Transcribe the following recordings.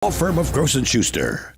Law firm of Gross & Schuster.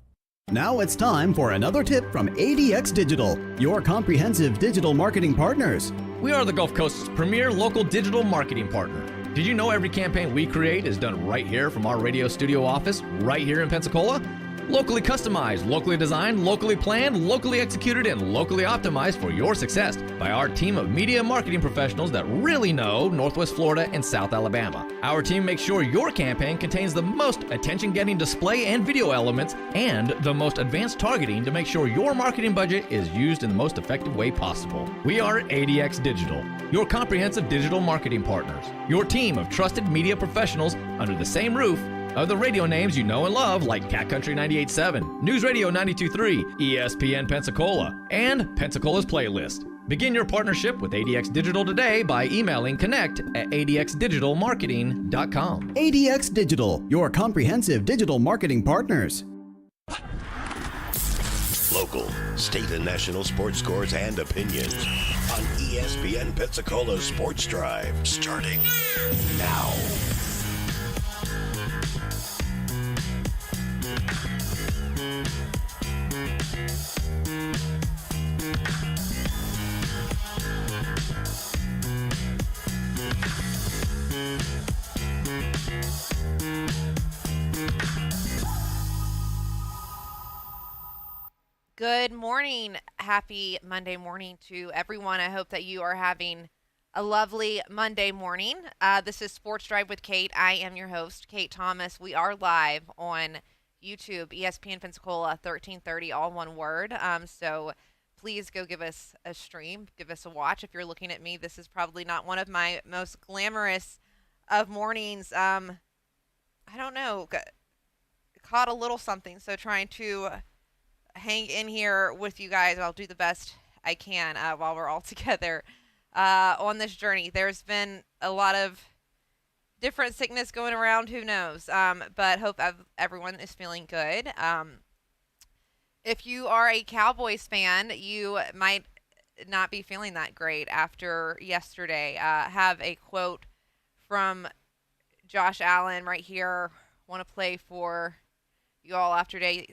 Now it's time for another tip from ADX Digital, your comprehensive digital marketing partners. We are the Gulf Coast's premier local digital marketing partner. Did you know every campaign we create is done right here from our radio studio office, right here in Pensacola? Locally customized, locally designed, locally planned, locally executed, and locally optimized for your success by our team of media marketing professionals that really know Northwest Florida and South Alabama. Our team makes sure your campaign contains the most attention-getting display and video elements and the most advanced targeting to make sure your marketing budget is used in the most effective way possible. We are ADX Digital, your comprehensive digital marketing partners, your team of trusted media professionals under the same roof of the radio names you know and love like Cat Country 98.7, News Radio 92.3, ESPN Pensacola, and Pensacola's Playlist. Begin your partnership with ADX Digital today by emailing connect@adxdigitalmarketing.com. ADX Digital, your comprehensive digital marketing partners. Local, state, and national sports scores and opinions on ESPN Pensacola Sports Drive, starting now. Good morning. Happy Monday morning to everyone. I hope that you are having a lovely Monday morning. This is Sports Drive with Kate. I am your host, Kate Thomas. We are live on YouTube, ESPN Pensacola 1330, all one word. So please go give us a stream, give us a watch. If you're looking at me, this is probably not one of my most glamorous of mornings. I don't know, caught a little something, so trying to hang in here with you guys. I'll do the best I can while we're all together on this journey. There's been a lot of different sickness going around. Who knows? But hope everyone is feeling good. If you are a Cowboys fan, you might not be feeling that great after yesterday. Have a quote from Josh Allen right here. Want to play for you all after they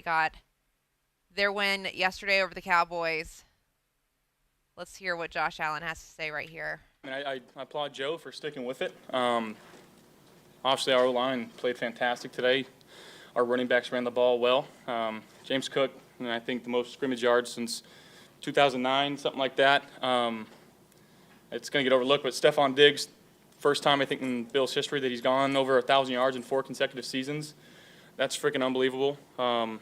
got their win yesterday over the Cowboys. Let's hear what Josh Allen has to say right here. I applaud Joe for sticking with it. Obviously, our O-line played fantastic today. Our running backs ran the ball well. James Cook, I think the most scrimmage yards since 2009, something like that. It's going to get overlooked, but Stephon Diggs, first time I think in Bill's history that he's gone over 1,000 yards in 4 consecutive seasons. That's freaking unbelievable. But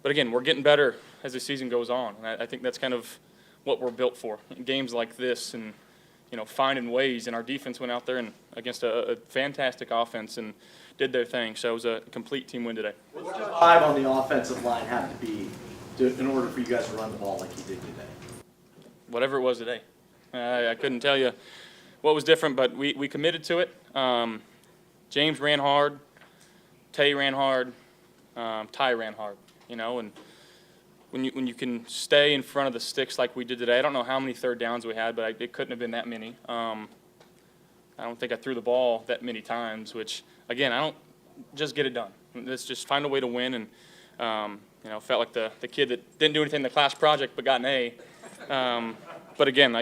again, we're getting better as the season goes on. And I think that's kind of what we're built for. In games like this and, finding ways. And our defense went out there and against a fantastic offense and did their thing. So it was a complete team win today. What's the vibe on the offensive line have to be in order for you guys to run the ball like you did today? Whatever it was today. I couldn't tell you what was different, but we committed to it. James ran hard. Tay ran hard, Ty ran hard, and when you can stay in front of the sticks like we did today, I don't know how many third downs we had, but it couldn't have been that many. I don't think I threw the ball that many times, which, again, I don't just get it done. Let's just find a way to win, and, felt like the kid that didn't do anything in the class project but got an A. But, again,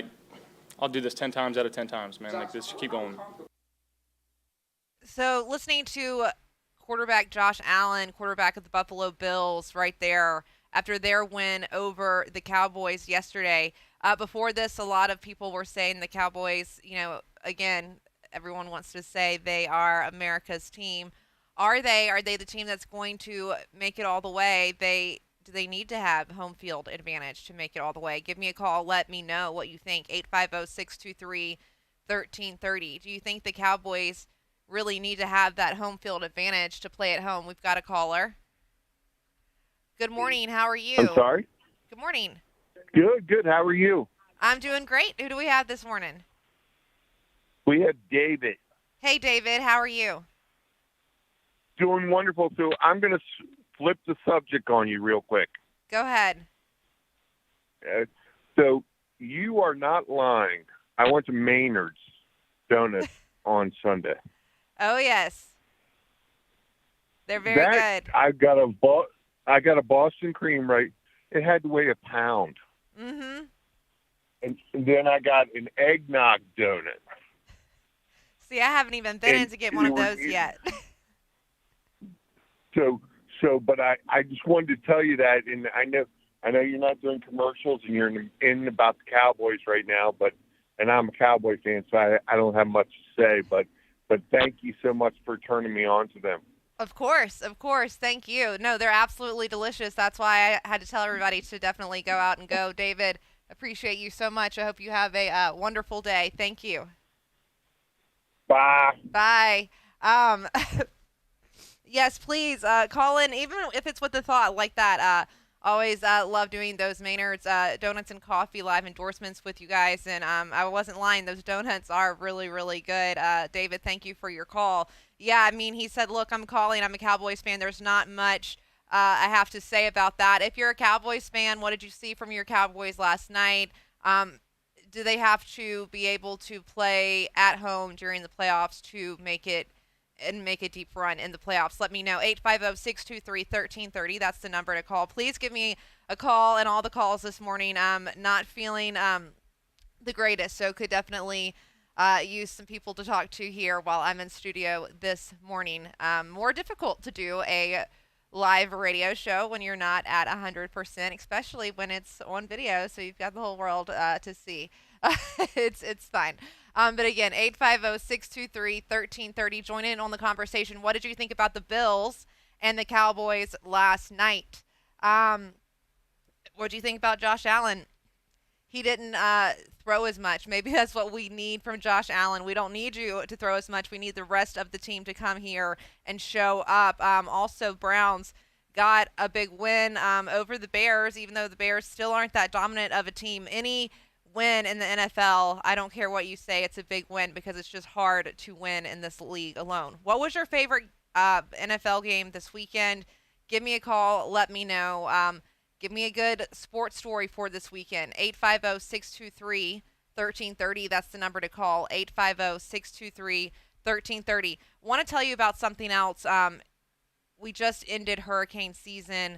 I'll do this 10 times out of 10 times, man. This should keep going. So listening to quarterback Josh Allen, quarterback of the Buffalo Bills, right there after their win over the Cowboys yesterday. Before this, a lot of people were saying the Cowboys, again, everyone wants to say they are America's team. Are they? Are they the team that's going to make it all the way? Do they need to have home field advantage to make it all the way? Give me a call. Let me know what you think. 850-623-1330. Do you think the Cowboys really need to have that home field advantage to play at home? We've got a caller. Good morning. How are you? I'm sorry? Good morning. Good. How are you? I'm doing great. Who do we have this morning? We have David. Hey, David. How are you? Doing wonderful. So I'm going to flip the subject on you real quick. Go ahead. So you are not lying. I went to Maynard's Donuts on Sunday. Oh, yes. They're very good. I got a Boston cream, right? It had to weigh a pound. Mm-hmm. And then I got an eggnog donut. See, I haven't even been in to get one of those yet. But I just wanted to tell you that, and I know you're not doing commercials, and you're in about the Cowboys right now, and I'm a Cowboy fan, so I don't have much to say, but thank you so much for turning me on to them. Of course. Thank you. No, they're absolutely delicious. That's why I had to tell everybody to definitely go out and go. David, appreciate you so much. I hope you have a wonderful day. Thank you. Bye. Bye. Yes, please call in, even if it's with a thought like that. Always love doing those Maynard's Donuts and Coffee live endorsements with you guys. And I wasn't lying. Those donuts are really, really good. David, thank you for your call. Yeah, I mean, he said, look, I'm calling. I'm a Cowboys fan. There's not much I have to say about that. If you're a Cowboys fan, what did you see from your Cowboys last night? Do they have to be able to play at home during the playoffs to make it a deep run in the playoffs? Let me know. 850-623-1330. That's the number to call. Please give me a call, and all the calls this morning. I'm not feeling the greatest, so could definitely use some people to talk to here while I'm in studio this morning. More difficult to do a live radio show when you're not at 100%, especially when it's on video, so you've got the whole world to see. It's fine. But again, 850-623-1330. Join in on the conversation. What did you think about the Bills and the Cowboys last night? What do you think about Josh Allen? He didn't throw as much. Maybe that's what we need from Josh Allen. We don't need you to throw as much. We need the rest of the team to come here and show up. Also, Browns got a big win over the Bears, even though the Bears still aren't that dominant of a team. Any win in the NFL, I don't care what you say, it's a big win because it's just hard to win in this league alone. What was your favorite NFL game this weekend? Give me a call. Let me know. Give me a good sports story for this weekend. 850-623-1330. That's the number to call. 850-623-1330. Want to tell you about something else. We just ended hurricane season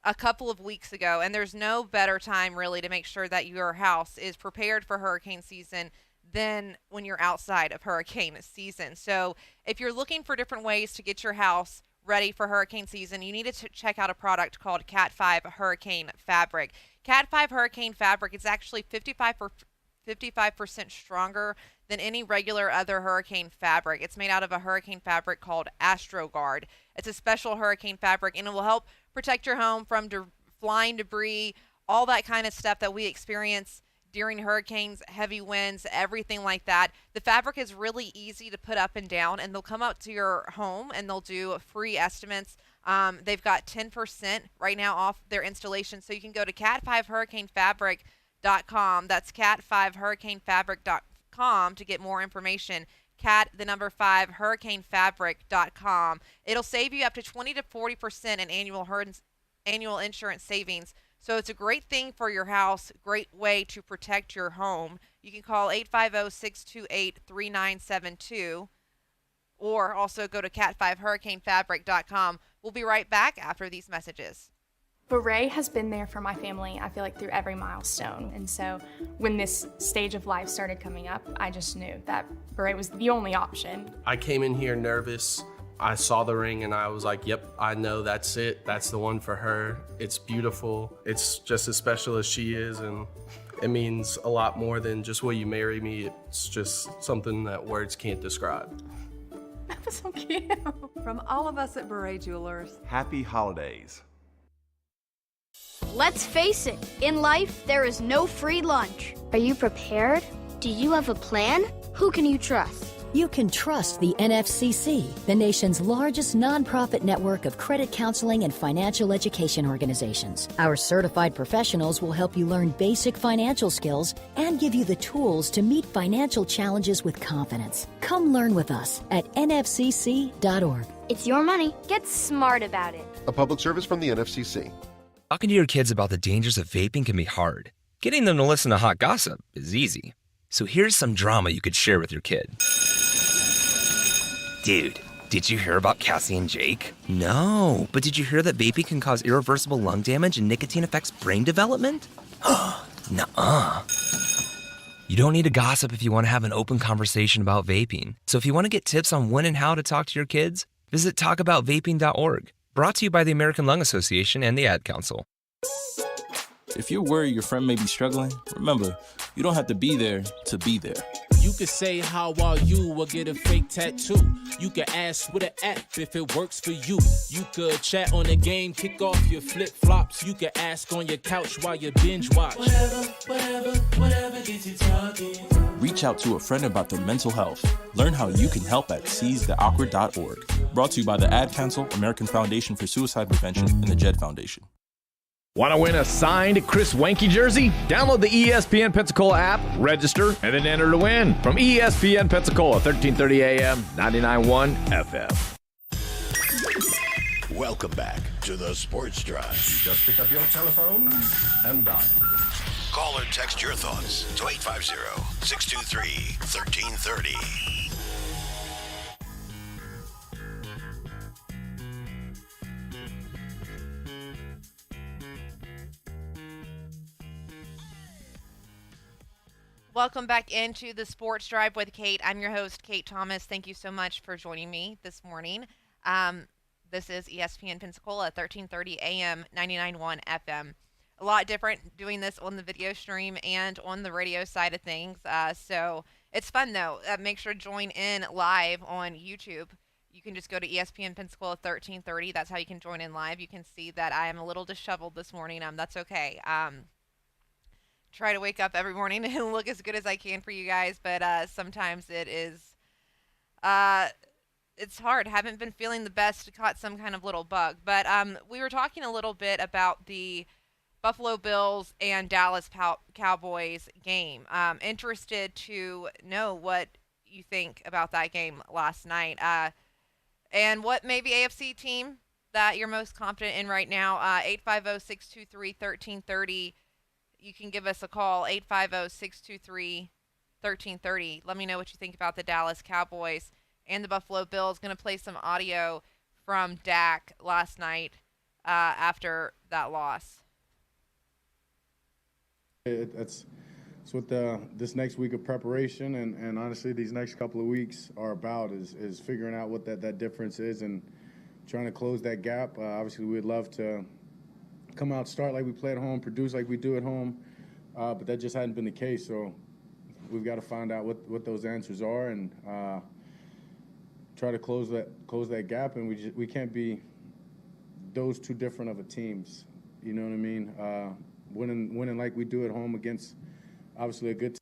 a couple of weeks ago, and there's no better time really to make sure that your house is prepared for hurricane season than when you're outside of hurricane season. So if you're looking for different ways to get your house ready for hurricane season, you need to check out a product called Cat 5 Hurricane Fabric. Cat 5 Hurricane Fabric is actually 55% stronger than any regular other hurricane fabric. It's made out of a hurricane fabric called AstroGuard. It's a special hurricane fabric, and it will help protect your home from flying debris, all that kind of stuff that we experience during hurricanes, heavy winds, everything like that. The fabric is really easy to put up and down, and they'll come up to your home and they'll do free estimates. They've got 10% right now off their installation, so you can go to cat5hurricanefabric.com. That's cat5hurricanefabric.com to get more information. cat5hurricanefabric.com. It'll save you up to 20 to 40% in annual insurance savings. So it's a great thing for your house, great way to protect your home. You can call 850-628-3972 or also go to cat5hurricanefabric.com. We'll be right back after these messages. Beret has been there for my family, I feel like, through every milestone. And so when this stage of life started coming up, I just knew that Beret was the only option. I came in here nervous. I saw the ring and I was like, yep, I know that's it. That's the one for her. It's beautiful. It's just as special as she is, and it means a lot more than just will you marry me. It's just something that words can't describe. That was so cute. From all of us at Beret Jewelers, happy holidays. Let's face it, in life, there is no free lunch. Are you prepared? Do you have a plan? Who can you trust? You can trust the NFCC, the nation's largest nonprofit network of credit counseling and financial education organizations. Our certified professionals will help you learn basic financial skills and give you the tools to meet financial challenges with confidence. Come learn with us at nfcc.org. It's your money. Get smart about it. A public service from the NFCC. Talking to your kids about the dangers of vaping can be hard. Getting them to listen to hot gossip is easy. So here's some drama you could share with your kid. Dude, did you hear about Cassie and Jake? No, but did you hear that vaping can cause irreversible lung damage and nicotine affects brain development? Nuh-uh. You don't need to gossip if you want to have an open conversation about vaping. So if you want to get tips on when and how to talk to your kids, visit talkaboutvaping.org. Brought to you by the American Lung Association and the Ad Council. If you're worried your friend may be struggling, remember, you don't have to be there to be there. You can say, how are you, or get a fake tattoo. You can ask with an app if it works for you. You could chat on the game, kick off your flip-flops. You can ask on your couch while you binge watch. Whatever gets you talking. Reach out to a friend about their mental health. Learn how you can help at seizetheawkward.org. Brought to you by the Ad Council, American Foundation for Suicide Prevention, and the JED Foundation. Want to win a signed Chris Wanke jersey? Download the ESPN Pensacola app, register, and then enter to win. From ESPN Pensacola, 1330 AM, 99.1 FM. Welcome back to the Sports Drive. Just pick up your telephone and dial. Call or text your thoughts to 850-623-1330. Welcome back into the Sports Drive with Kate. I'm your host, Kate Thomas. Thank you so much for joining me this morning. This is ESPN Pensacola, 1330 AM, 99.1 FM. A lot different doing this on the video stream and on the radio side of things. So it's fun, though. Make sure to join in live on YouTube. You can just go to ESPN Pensacola 1330. That's how you can join in live. You can see that I am a little disheveled this morning. That's okay. Try to wake up every morning and look as good as I can for you guys, but sometimes it is it's hard. Haven't been feeling the best. Caught some kind of little bug, but we were talking a little bit about the Buffalo Bills and Dallas Cowboys game. Interested to know what you think about that game last night, and what maybe AFC team that you're most confident in right now. 850-623-1330. You can give us a call, 850-623-1330. Let me know what you think about the Dallas Cowboys and the Buffalo Bills. Going to play some audio from Dak last night after that loss. It's what this next week of preparation and honestly these next couple of weeks are about is figuring out what that difference is and trying to close that gap. Obviously, we'd love to come out, start like we play at home, produce like we do at home, but that just hadn't been the case. So we've got to find out what those answers are and try to close that gap. And we can't be those two different of a teams. You know what I mean? Winning like we do at home against obviously a good team.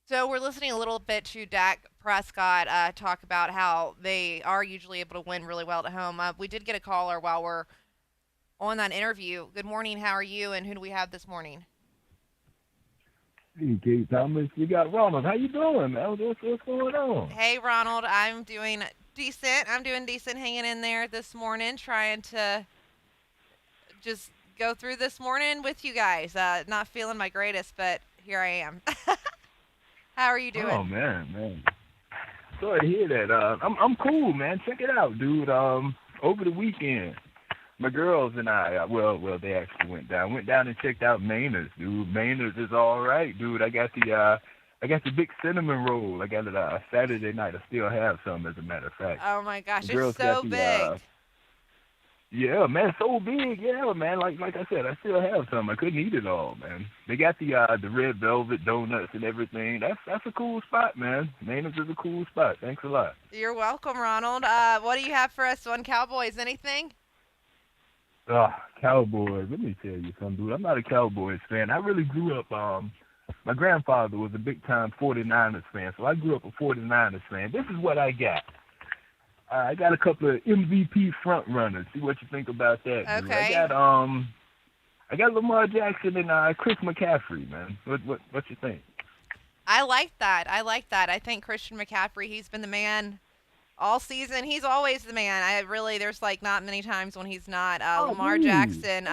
So we're listening a little bit to Dak Prescott talk about how they are usually able to win really well at home. We did get a caller while we're on that interview. Good morning. How are you? And who do we have this morning? Hey, Kate Thomas. You got Ronald. How you doing, man? What's going on? Hey, Ronald. I'm doing decent. Hanging in there this morning, trying to just go through this morning with you guys. Not feeling my greatest, but here I am. How are you doing? Oh man. Sorry to hear that. I'm cool, man. Check it out, dude. Over the weekend, my girls and I, they actually went down and checked out Maynard's, dude. Maynard's is all right, dude. I got the big cinnamon roll. I got it Saturday night. I still have some, as a matter of fact. Oh my gosh, it's so big. Yeah, man, so big. Yeah, man. Like I said, I still have some. I couldn't eat it all, man. They got the red velvet donuts and everything. That's a cool spot, man. Maynard's is a cool spot. Thanks a lot. You're welcome, Ronald. What do you have for us on Cowboys? Anything? Cowboys. Let me tell you something, dude. I'm not a Cowboys fan. I really grew up. My grandfather was a big-time 49ers fan, so I grew up a 49ers fan. This is what I got. I got a couple of MVP front runners. See what you think about that. Okay. Dude. I got Lamar Jackson and Chris McCaffrey, man. What you think? I like that. I think Christian McCaffrey, he's been the man all season. He's always the man. There's like not many times when he's not. Lamar Jackson,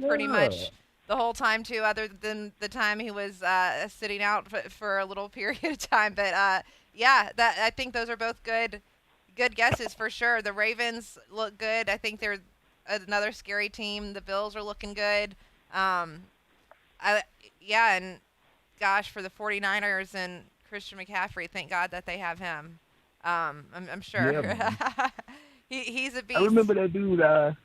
pretty much the whole time too, other than the time he was sitting out for a little period of time. But yeah, that I think those are both good guesses for sure. The Ravens look good. I think they're another scary team. The Bills are looking good. Um, I yeah, and gosh, for the 49ers and Christian McCaffrey, thank God that they have him. I'm sure. Yeah, man. He's a I beast. remember that dude. I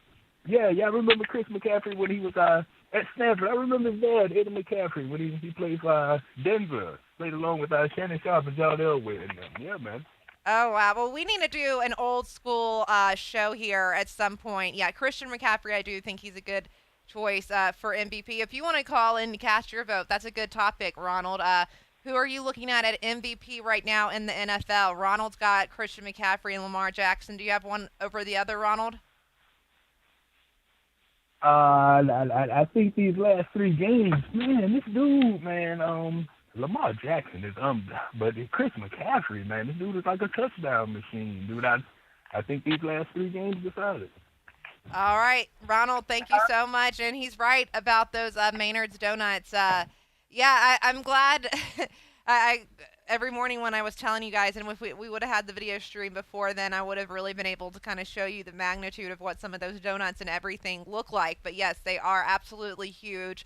remember Chris McCaffrey when he was at Stanford. I remember his dad, Eddie McCaffrey, when he played for Denver. Played along with Shannon Sharp and John Elway and them. Yeah, man. Oh, wow. Well, we need to do an old school show here at some point. Yeah, Christian McCaffrey, I do think he's a good choice for MVP. If you want to call in and cast your vote, that's a good topic, Ronald. Who are you looking at MVP right now in the NFL? Ronald's got Christian McCaffrey and Lamar Jackson. Do you have one over the other, Ronald? I think these last 3 games, man, this dude, man, Lamar Jackson is but Chris McCaffrey, man, this dude is like a touchdown machine, dude. I think these last 3 games decided. All right, Ronald, thank you so much. And he's right about those Maynard's Donuts. I'm glad. I every morning when I was telling you guys, and if we would have had the video stream before then, I would have really been able to kind of show you the magnitude of what some of those donuts and everything look like. But yes, they are absolutely huge.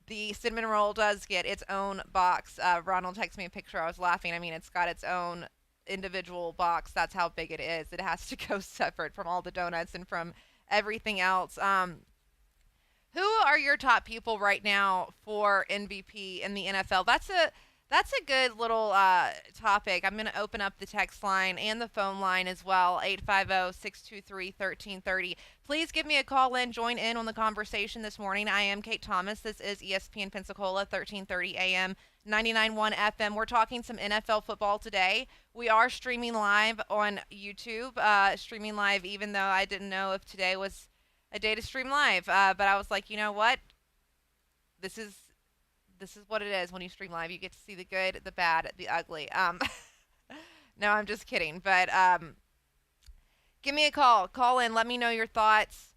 The cinnamon roll does get its own box. Ronald texted me a picture. I was laughing. I mean, it's got its own individual box. That's how big it is. It has to go separate from all the donuts and from everything else. Who are your top people right now for MVP in the NFL? That's a good little topic. I'm going to open up the text line and the phone line as well, 850-623-1330. Please give me a call in, join in on the conversation this morning. I am Kate Thomas. This is ESPN Pensacola, 1330 AM, 99.1 FM. We're talking some NFL football today. We are streaming live on YouTube, streaming live even though I didn't know if today was a day to stream live. But I was like, you know what? This is what it is when you stream live. You get to see the good, the bad, the ugly. No, I'm just kidding. But give me a call. Call in. Let me know your thoughts.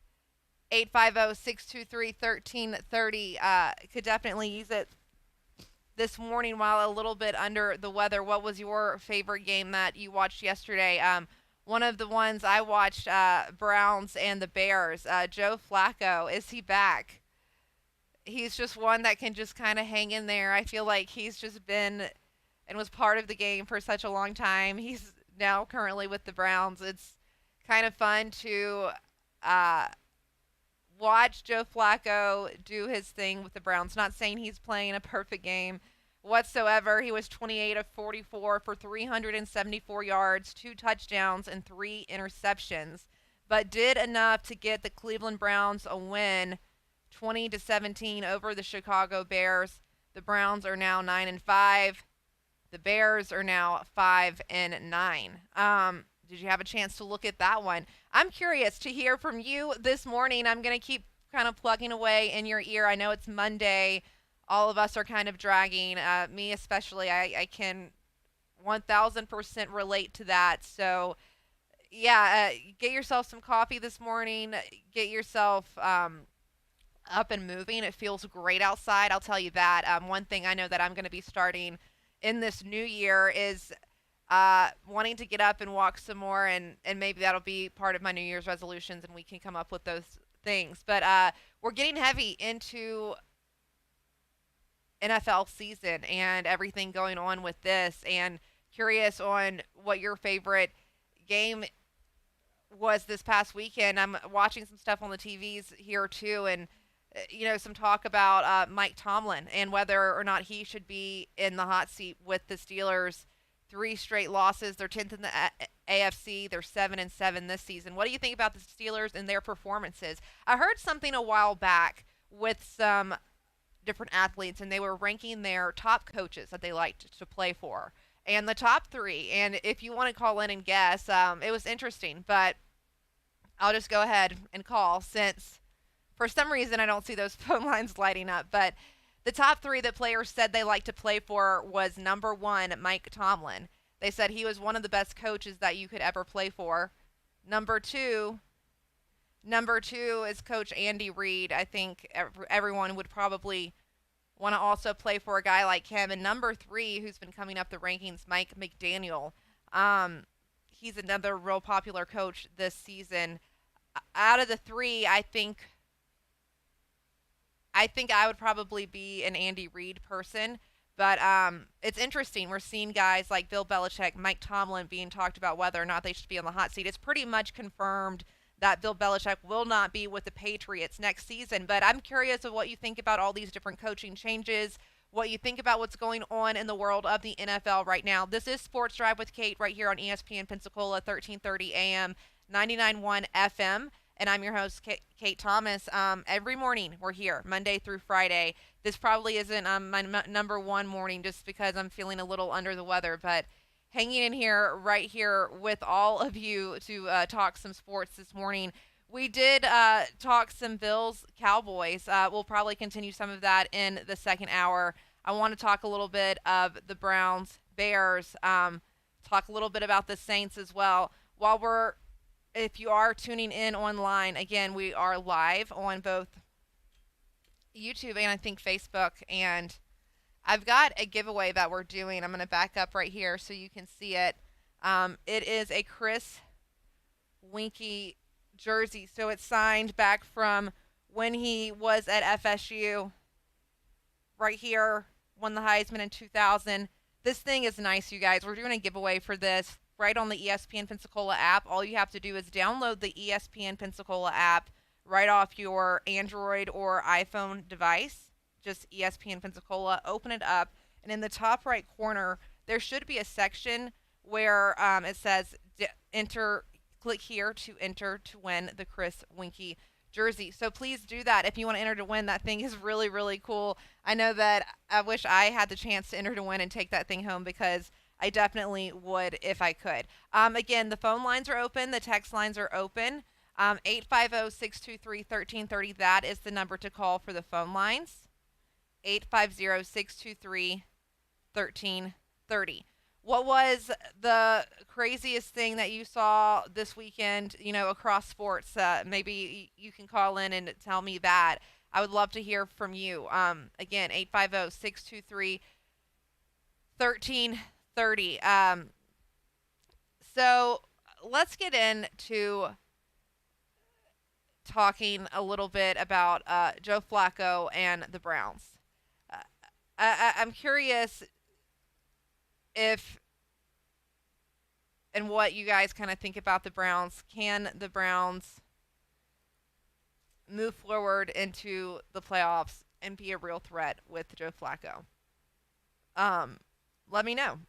850-623-1330. Could definitely use it this morning while a little bit under the weather. What was your favorite game that you watched yesterday? One of the ones I watched, Browns and the Bears. Joe Flacco, is he back? He's just one that can just kind of hang in there. I feel like he's just been and was part of the game for such a long time. He's now currently with the Browns. It's kind of fun to watch Joe Flacco do his thing with the Browns. Not saying he's playing a perfect game whatsoever. He was 28 of 44 for 374 yards, 2 touchdowns, and 3 interceptions, but did enough to get the Cleveland Browns a win, 20-17 over the Chicago Bears. The Browns are now 9-5. The Bears are now 5-9. Did you have a chance to look at that one? I'm curious to hear from you this morning. I'm going to keep kind of plugging away in your ear. I know it's Monday. All of us are kind of dragging. Me especially. I can 1,000% relate to that. So, yeah, get yourself some coffee this morning. Get yourself up and moving. It feels great outside, I'll tell you that. One thing I know that I'm going to be starting in this new year is wanting to get up and walk some more, and maybe that'll be part of my New Year's resolutions, and we can come up with those things. But we're getting heavy into NFL season and everything going on with this, and curious on what your favorite game was this past weekend. I'm watching some stuff on the TVs here too, and some talk about Mike Tomlin and whether or not he should be in the hot seat with the Steelers. 3 straight losses. They're 10th in the AFC. They're 7-7 this season. What do you think about the Steelers and their performances? I heard something a while back with some different athletes, and they were ranking their top coaches that they liked to play for, and the top 3. And if you want to call in and guess, it was interesting, but I'll just go ahead and call since for some reason I don't see those phone lines lighting up. But the top 3 that players said they like to play for was number 1, Mike Tomlin. They said he was one of the best coaches that you could ever play for. Number 2 is Coach Andy Reid. I think everyone would probably Want to also play for a guy like him. And number 3, who's been coming up the rankings, Mike McDaniel. He's another real popular coach this season. Out of the 3, I think I would probably be an Andy Reid person. But it's interesting. We're seeing guys like Bill Belichick, Mike Tomlin being talked about whether or not they should be on the hot seat. It's pretty much confirmed that Bill Belichick will not be with the Patriots next season. But I'm curious of what you think about all these different coaching changes, what you think about what's going on in the world of the NFL right now. This is Sports Drive with Kate right here on ESPN Pensacola, 1330 AM, 99.1 FM. And I'm your host, Kate Thomas. Every morning we're here, Monday through Friday. This probably isn't my number one morning just because I'm feeling a little under the weather, but hanging in here right here with all of you to talk some sports this morning. We did talk some Bills, Cowboys. We'll probably continue some of that in the second hour. I want to talk a little bit of the Browns, Bears, talk a little bit about the Saints as well. If you are tuning in online, again, we are live on both YouTube and I think Facebook. And I've got a giveaway that we're doing. I'm going to back up right here so you can see it. It is a Chris Winkie jersey. So it's signed back from when he was at FSU. Right here, won the Heisman in 2000. This thing is nice, you guys. We're doing a giveaway for this right on the ESPN Pensacola app. All you have to do is download the ESPN Pensacola app right off your Android or iPhone device. Just ESPN Pensacola. Open it up, and in the top right corner, there should be a section where it says enter. Click here to enter to win the Chris Winkie jersey. So please do that if you want to enter to win. That thing is really, really cool. I know that I wish I had the chance to enter to win and take that thing home because I definitely would if I could. Again, the phone lines are open. The text lines are open. 850-623-1330. That is the number to call for the phone lines. 850-623-1330. What was the craziest thing that you saw this weekend, across sports? Maybe you can call in and tell me that. I would love to hear from you. Again, 850-623-1330. So let's get into talking a little bit about Joe Flacco and the Browns. I'm curious if and what you guys kind of think about the Browns. Can the Browns move forward into the playoffs and be a real threat with Joe Flacco? Let me know.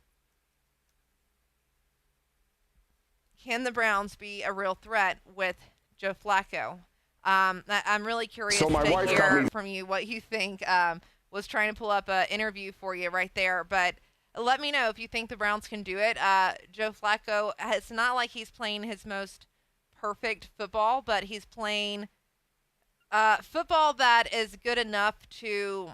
Can the Browns be a real threat with Joe Flacco? I'm really curious to hear from you what you think. Was trying to pull up an interview for you right there, but let me know if you think the Browns can do it. Joe Flacco, it's not like he's playing his most perfect football, but he's playing football that is good enough to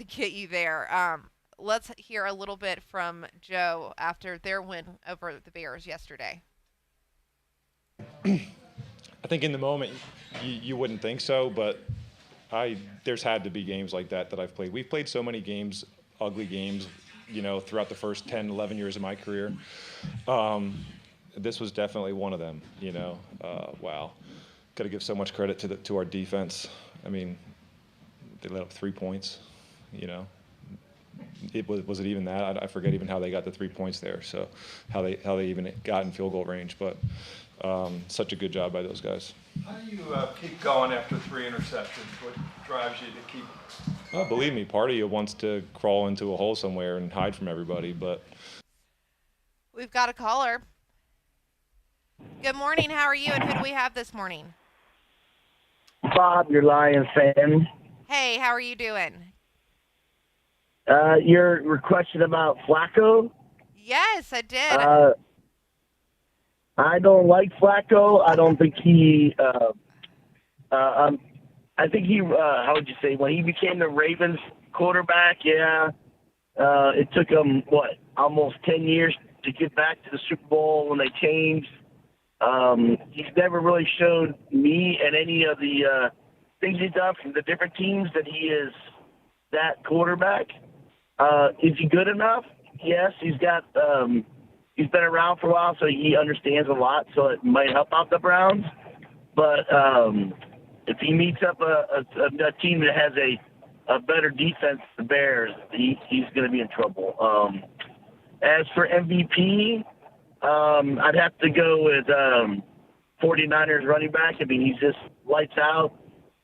get you there. Let's hear a little bit from Joe after their win over the Bears yesterday. I think in the moment you wouldn't think so, but there's had to be games like that I've played. We've played so many games, ugly games, throughout the first 10, 11 years of my career. This was definitely one of them, wow. Got to give so much credit to our defense. I mean, they let up 3 points, Was it even that? I forget even how they got the 3 points there, so how they even got in field goal range, but such a good job by those guys. How do you keep going after 3 interceptions? What drives you to keep? Well, believe me, part of you wants to crawl into a hole somewhere and hide from everybody, but. We've got a caller. Good morning. How are you, and who do we have this morning? Bob, your Lions fan. Hey, how are you doing? Your question about Flacco? Yes, I did. I don't like Flacco. I don't think he. I think he. How would you say, when he became the Ravens quarterback? Yeah, it took him almost 10 years to get back to the Super Bowl when they changed. He's never really showed me and any of the things he's done from the different teams that he is that quarterback. Is he good enough? Yes, he's got. He's been around for a while, so he understands a lot. So it might help out the Browns. But if he meets up a team that has a better defense, the Bears, he's going to be in trouble. As for MVP, I'd have to go with 49ers running back. I mean, he's just lights out.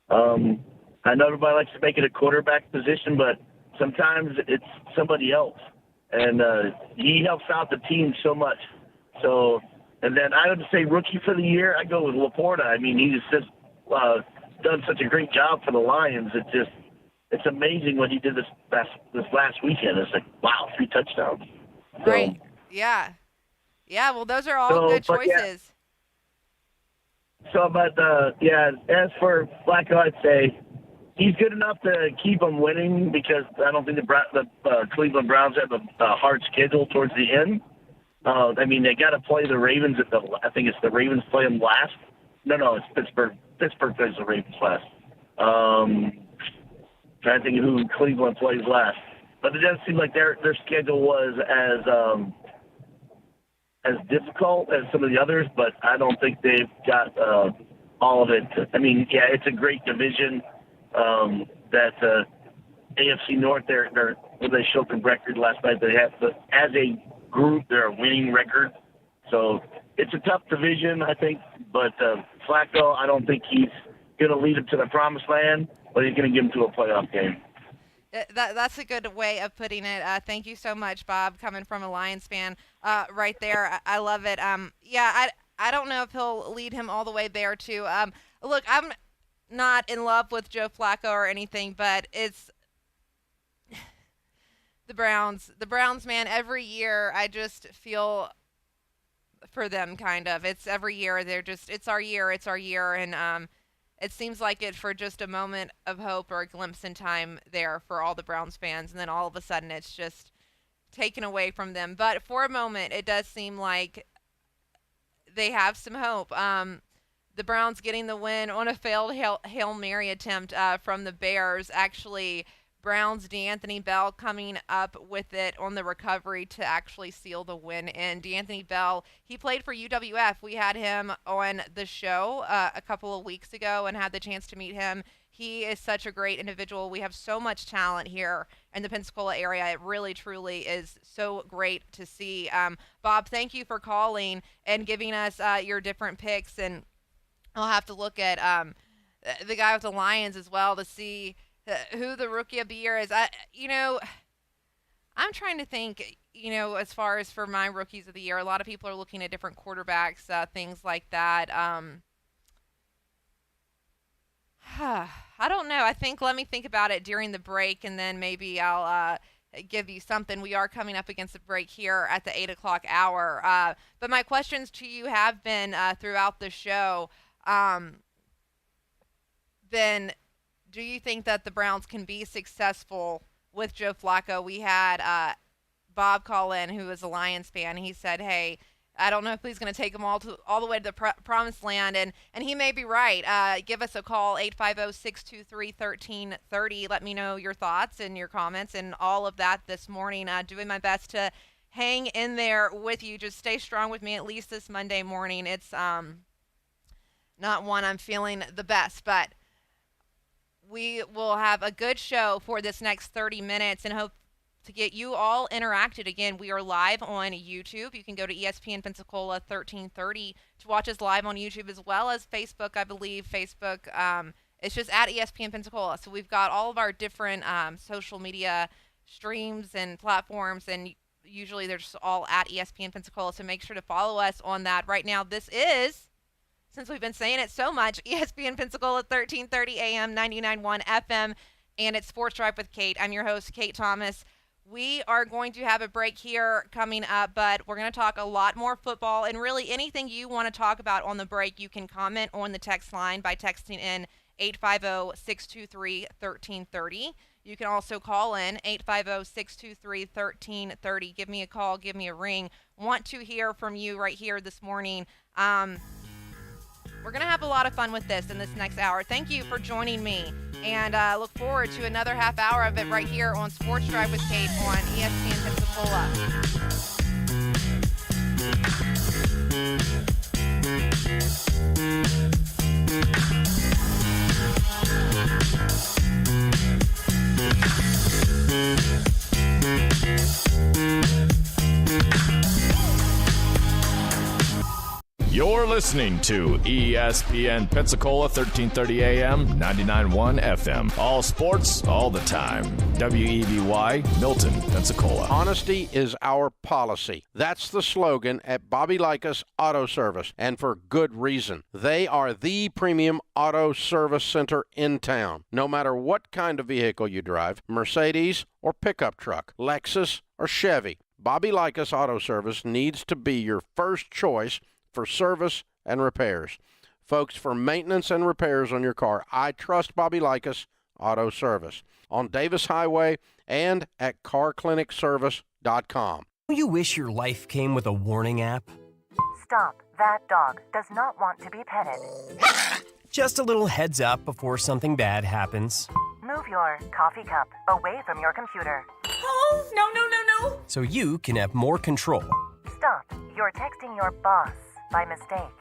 I know everybody likes to make it a quarterback position, but sometimes it's somebody else. And he helps out the team so much. So, and then I would say rookie for the year, I go with Laporta. I mean, he's just done such a great job for the Lions. It's amazing what he did this last weekend. It's like, wow, 3 touchdowns. So, Right. Yeah. Yeah, well, those are all good choices. As for Flacco, I'd say he's good enough to keep them winning because I don't think the Cleveland Browns have a hard schedule towards the end. I mean, they got to play the Ravens I think it's the Ravens play them last. No, it's Pittsburgh. Pittsburgh plays the Ravens last. Trying to think of who Cleveland plays last. But it doesn't seem like their schedule was as difficult as some of the others, but I don't think they've got all of it. I mean, yeah, it's a great division. That AFC North, they showed the record last night. They have, as a group, they're a winning record. So it's a tough division, I think. But Flacco, I don't think he's going to lead them to the promised land, but he's going to get them to a playoff game. That's a good way of putting it. Thank you so much, Bob, coming from a Lions fan right there. I love it. I don't know if he'll lead him all the way there, too. Look, I'm not in love with Joe Flacco or anything, but it's the Browns. The Browns, man, every year I just feel for them, kind of. It's every year. It's our year. And it seems like it for just a moment of hope or a glimpse in time there for all the Browns fans. And then all of a sudden it's just taken away from them. But for a moment, it does seem like they have some hope. The Browns getting the win on a failed Hail Mary attempt from the Bears. Actually, Browns DeAnthony Bell coming up with it on the recovery to actually seal the win. And DeAnthony Bell, he played for UWF. We had him on the show a couple of weeks ago and had the chance to meet him. He is such a great individual. We have so much talent here in the Pensacola area. It really, truly is so great to see. Bob, thank you for calling and giving us your different picks. And I'll have to look at the guy with the Lions as well to see who the rookie of the year is. I'm trying to think, as far as for my rookies of the year, a lot of people are looking at different quarterbacks, things like that. I don't know. Let me think about it during the break, and then maybe I'll give you something. We are coming up against the break here at the 8 o'clock hour. But my questions to you have been throughout the show. Then do you think that the Browns can be successful with Joe Flacco? We had Bob call in, who is a Lions fan. He said, hey, I don't know if he's going to take them all the way to the promised land, and he may be right. Give us a call, 850-623-1330. Let me know your thoughts and your comments and all of that this morning. Doing my best to hang in there with you. Just stay strong with me at least this Monday morning. It's not one I'm feeling the best, but we will have a good show for this next 30 minutes and hope to get you all interacted. Again, we are live on YouTube. You can go to ESPN Pensacola 1330 to watch us live on YouTube, as well as Facebook. I believe Facebook, it's just at ESPN Pensacola. So we've got all of our different social media streams and platforms, and usually they're just all at ESPN Pensacola. So make sure to follow us on that. Right now, this is, since we've been saying it so much, ESPN Pensacola 1330 AM, 99.1 FM, and it's Sports Drive with Kate. I'm your host, Kate Thomas. We are going to have a break here coming up, but we're going to talk a lot more football, and really anything you want to talk about on the break, you can comment on the text line by texting in 850-623-1330. You can also call in 850-623-1330. Give me a call, give me a ring. Want to hear from you right here this morning. we're going to have a lot of fun with this in this next hour. Thank you for joining me, and look forward to another half hour of it right here on Sports Drive with Kate on ESPN Pensacola. You're listening to ESPN Pensacola, 1330 AM, 99.1 FM. All sports, all the time. WEBY, Milton, Pensacola. Honesty is our policy. That's the slogan at Bobby Likas Auto Service, and for good reason. They are the premium auto service center in town. No matter what kind of vehicle you drive, Mercedes or pickup truck, Lexus or Chevy, Bobby Likas Auto Service needs to be your first choice for service and repairs. Folks, for maintenance and repairs on your car, I trust Bobby Likas Auto Service on Davis Highway and at carclinicservice.com. You wish your life came with a warning app? Stop. That dog does not want to be petted. Just a little heads up before something bad happens. Move your coffee cup away from your computer. Oh, no, no, no, no. So you can have more control. Stop. You're texting your boss by mistake.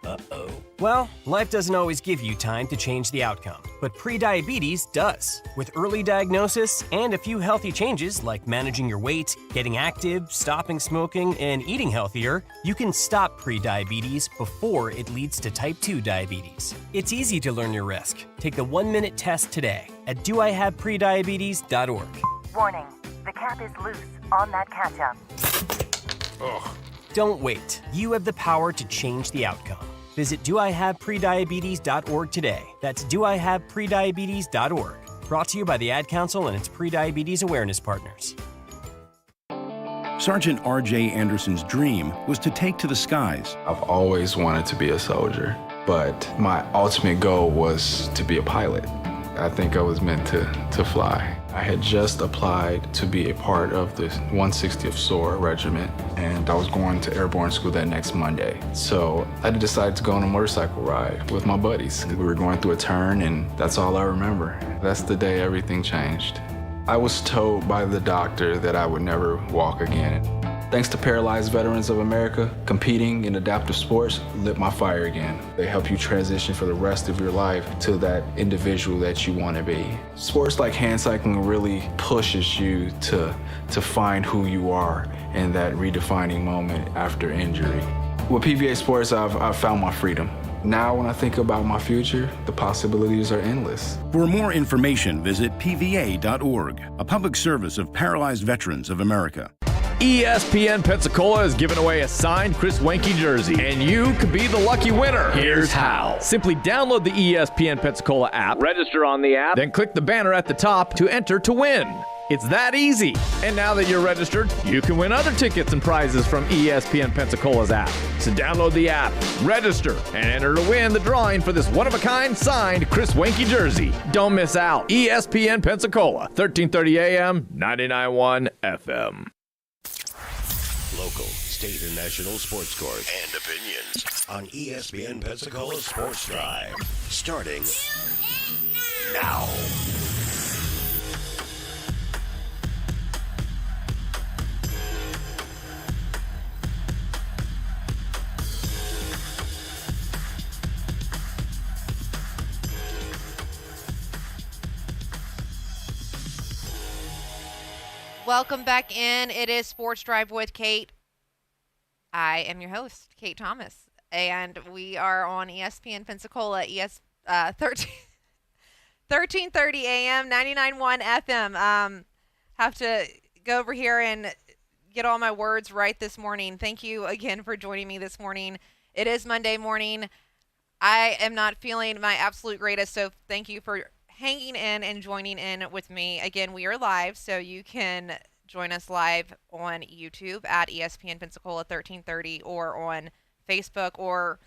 Uh-oh. Well, life doesn't always give you time to change the outcome, but prediabetes does. With early diagnosis and a few healthy changes like managing your weight, getting active, stopping smoking, and eating healthier, you can stop prediabetes before it leads to type 2 diabetes. It's easy to learn your risk. Take the 1-minute test today at doihaveprediabetes.org. Warning, the cap is loose on that ketchup. Ugh. Don't wait. You have the power to change the outcome. Visit doihaveprediabetes.org today. That's doihaveprediabetes.org. Brought to you by the Ad Council and its pre-diabetes awareness partners. Sergeant R.J. Anderson's dream was to take to the skies. I've always wanted to be a soldier, but my ultimate goal was to be a pilot. I think I was meant to fly. I had just applied to be a part of the 160th SOAR Regiment, and I was going to airborne school that next Monday. So I decided to go on a motorcycle ride with my buddies. We were going through a turn, and that's all I remember. That's the day everything changed. I was told by the doctor that I would never walk again. Thanks to Paralyzed Veterans of America, competing in adaptive sports lit my fire again. They help you transition for the rest of your life to that individual that you want to be. Sports like hand cycling really pushes you to find who you are in that redefining moment after injury. With PVA Sports, I've found my freedom. Now when I think about my future, the possibilities are endless. For more information, visit pva.org, a public service of Paralyzed Veterans of America. ESPN Pensacola is giving away a signed Chris Wenke jersey, and you could be the lucky winner. Here's how. Simply download the ESPN Pensacola app, register on the app, then click the banner at the top to enter to win. It's that easy. And now that you're registered, you can win other tickets and prizes from ESPN Pensacola's app. So download the app, register, and enter to win the drawing for this one-of-a-kind signed Chris Wenke jersey. Don't miss out. ESPN Pensacola, 1330 AM, 99.1 FM. Local, state, and national sports scores and opinions on ESPN Pensacola Sports Drive. Starting now. Welcome back in. It is Sports Drive with Kate. I am your host, Kate Thomas, and we are on ESPN Pensacola, 1330 AM, 99.1 FM. Have to go over here and get all my words right this morning. Thank you again for joining me this morning. It is Monday morning. I am not feeling my absolute greatest, so thank you for hanging in and joining in with me. Again, we are live, so you can join us live on YouTube at ESPN Pensacola 1330 or on Facebook or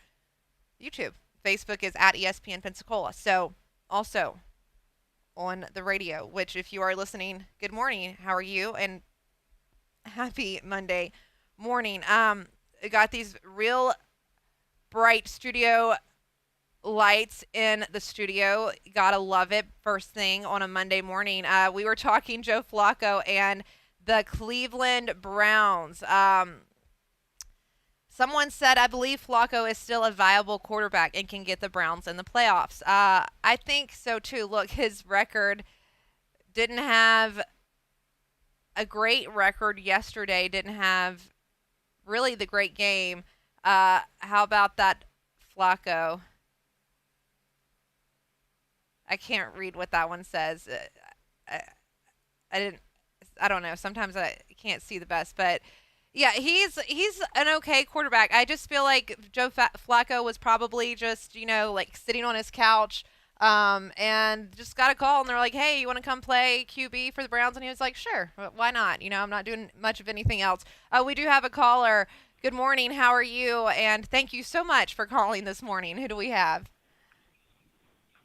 YouTube. Facebook is at ESPN Pensacola. So also on the radio, which if you are listening, good morning. How are you? And happy Monday morning. I got these real bright studio lights in the studio. Gotta love it. First thing on a Monday morning. We were talking Joe Flacco and the Cleveland Browns. Someone said, I believe Flacco is still a viable quarterback and can get the Browns in the playoffs. I think so too. Look, his record didn't have a great record yesterday, didn't have really the great game. How about that Flacco? I can't read what that one says. I don't know. Sometimes I can't see the best, but yeah, he's an okay quarterback. I just feel like Joe Flacco was probably just, like sitting on his couch, and just got a call, and they're like, hey, you want to come play QB for the Browns? And he was like, sure, why not? I'm not doing much of anything else. We do have a caller. Good morning. How are you? And thank you so much for calling this morning. Who do we have?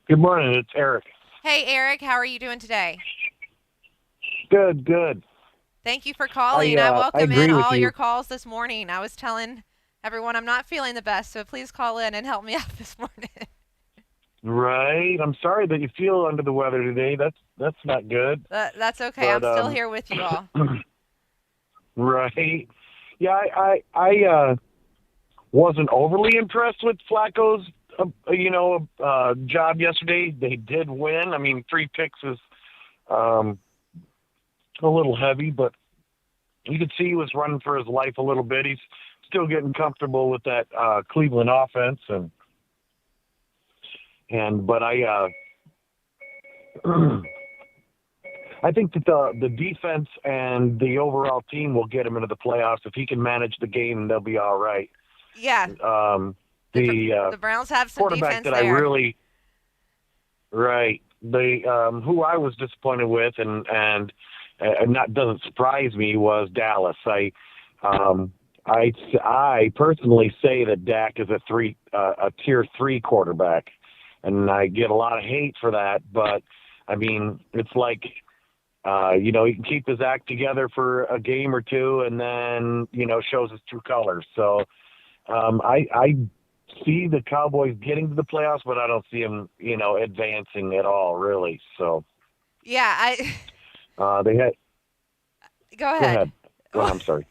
Good morning. It's Eric. Hey, Eric. How are you doing today? Good. Thank you for calling. I welcome agree in with all you. your calls this morning. I was telling everyone I'm not feeling the best, so please call in and help me out this morning. Right. I'm sorry that you feel under the weather today. That's not good. That's okay. But, I'm still here with you all. Right. Yeah, I wasn't overly impressed with Flacco's, job yesterday. They did win. I mean, 3 picks is a little heavy, but you could see he was running for his life a little bit. He's still getting comfortable with that Cleveland offense, but I I think that the defense and the overall team will get him into the playoffs. If he can manage the game, they'll be all right. Yeah. The Browns have some quarterback defense that there. I really right. Who I was disappointed with and not doesn't surprise me was Dallas. I personally say that Dak is a tier 3 quarterback, and I get a lot of hate for that. But I mean, it's like he can keep his act together for a game or two, and then shows his true colors. So I see the Cowboys getting to the playoffs, but I don't see them advancing at all, really. So yeah, they had. Go ahead. Well, I'm sorry.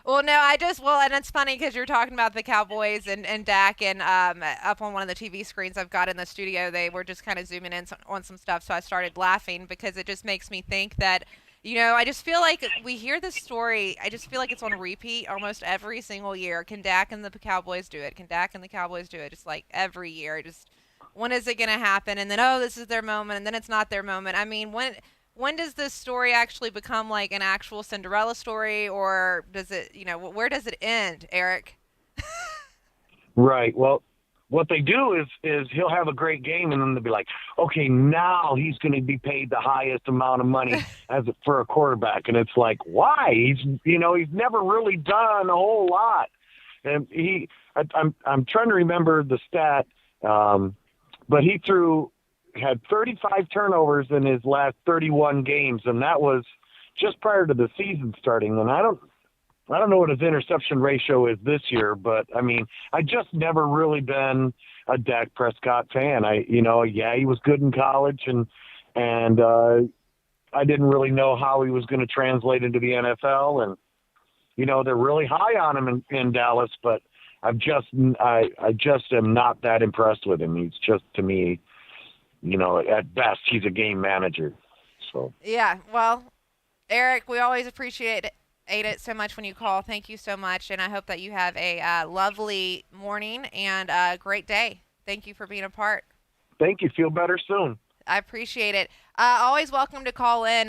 Well, no, and it's funny because you're talking about the Cowboys and Dak, and up on one of the TV screens I've got in the studio, they were just kind of zooming in on some stuff, so I started laughing because it just makes me think that, I just feel like we hear this story, I just feel like it's on repeat almost every single year. Can Dak and the Cowboys do it? Can Dak and the Cowboys do it? Just like every year, just when is it going to happen? And then, this is their moment, and then it's not their moment. I mean, when does this story actually become like an actual Cinderella story, or does it, where does it end, Eric? Right. Well, what they do is he'll have a great game, and then they'll be like, okay, now he's going to be paid the highest amount of money for a quarterback. And it's like, why? He's never really done a whole lot. And I'm trying to remember the stat, but he had 35 turnovers in his last 31 games, and that was just prior to the season starting. And I don't know what his interception ratio is this year, but I mean, I just never really been a Dak Prescott fan. He was good in college, and I didn't really know how he was going to translate into the NFL. And they're really high on him in Dallas, but I just am not that impressed with him. He's just, to me, at best, he's a game manager. So yeah, well, Eric, we always appreciate it so much when you call. Thank you so much, and I hope that you have a lovely morning and a great day. Thank you for being a part. Thank you. Feel better soon. I appreciate it. Always welcome to call in.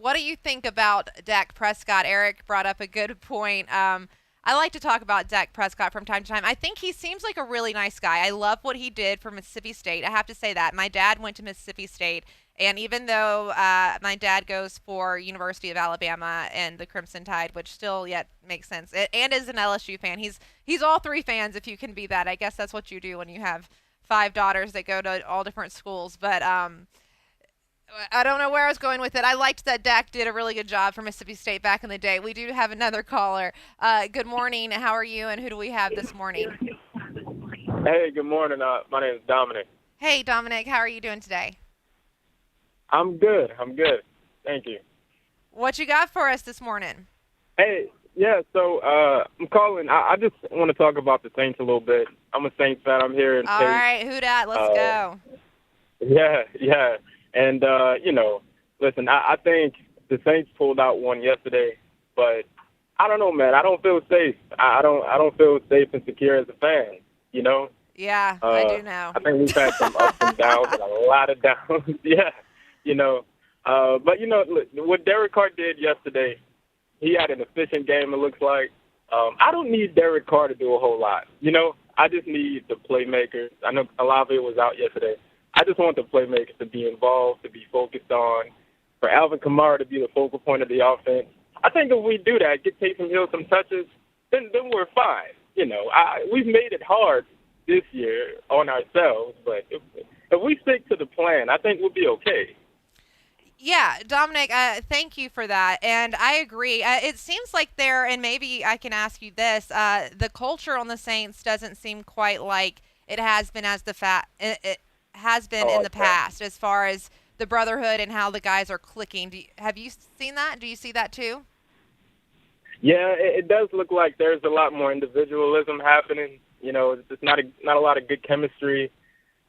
What do you think about Dak Prescott? Eric brought up a good point. I like to talk about Dak Prescott from time to time. I think he seems like a really nice guy. I love what he did for Mississippi State. I have to say that. My dad went to Mississippi State, and even though my dad goes for University of Alabama and the Crimson Tide, which still yet makes sense, and is an LSU fan. He's all 3 fans, if you can be that. I guess that's what you do when you have 5 daughters that go to all different schools. But I don't know where I was going with it. I liked that Dak did a really good job for Mississippi State back in the day. We do have another caller. Good morning. How are you, and who do we have this morning? Hey, good morning. My name is Dominic. Hey, Dominic, how are you doing today? I'm good. Thank you. What you got for us this morning? Hey, yeah, so I'm calling. I just want to talk about the Saints a little bit. I'm a Saints fan. I'm here in All Tate. right, who dat? Let's go. Yeah. And, listen, I think the Saints pulled out one yesterday, but I don't know, man. I don't feel safe. I don't feel safe and secure as a fan, you know? Yeah, I do know. I think we've had some ups and downs and a lot of downs. Yeah, but, look, what Derek Carr did yesterday, he had an efficient game, it looks like. I don't need Derek Carr to do a whole lot. I just need the playmakers. I know Olave was out yesterday. I just want the playmakers to be involved, to be focused on, for Alvin Kamara to be the focal point of the offense. I think if we do that, get Taysom Hill some touches, then we're fine. We've made it hard this year on ourselves, but if we stick to the plan, I think we'll be okay. Yeah, Dominic, thank you for that. And I agree. It seems like and maybe I can ask you this, the culture on the Saints doesn't seem quite like it has been it has been in the past as far as the brotherhood and how the guys are clicking. Have you seen that? Do you see that too? Yeah, it does look like there's a lot more individualism happening. It's just not a lot of good chemistry.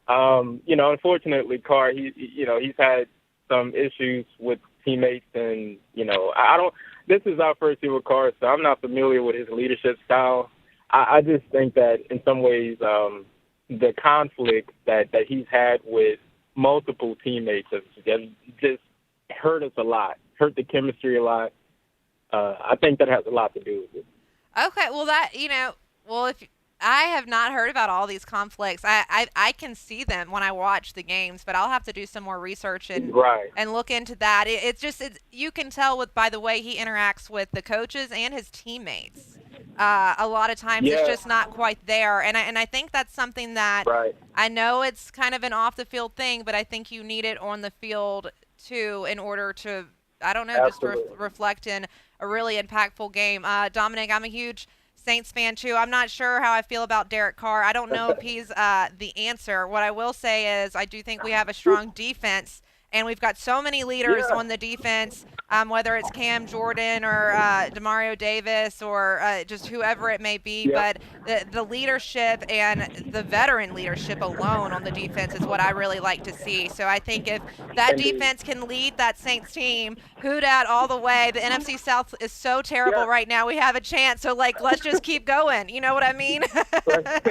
Unfortunately, Carr, he's had some issues with teammates, and this is our first year with Carr, so I'm not familiar with his leadership style. I just think that in some ways the conflict that he's had with multiple teammates has just hurt us a lot, hurt the chemistry a lot. I think that has a lot to do with it. Okay, well if I have not heard about all these conflicts. I can see them when I watch the games, but I'll have to do some more research and look into that. It's you can tell by the way he interacts with the coaches and his teammates. A lot of times it's just not quite there, and I think that's something that I know it's kind of an off the field thing, but I think you need it on the field too in order to just reflect in a really impactful game. Dominic, I'm a huge Saints fan too. I'm not sure how I feel about Derek Carr. I don't know if he's the answer. What I will say is I do think we have a strong defense, and we've got so many leaders on the defense, whether it's Cam Jordan or Demario Davis or just whoever it may be. But the leadership and the veteran leadership alone on the defense is what I really like to see. So I think if that defense can lead that Saints team, hoot at all the way. The NFC South is so terrible right now. We have a chance. So, let's just keep going. You know what I mean? Let's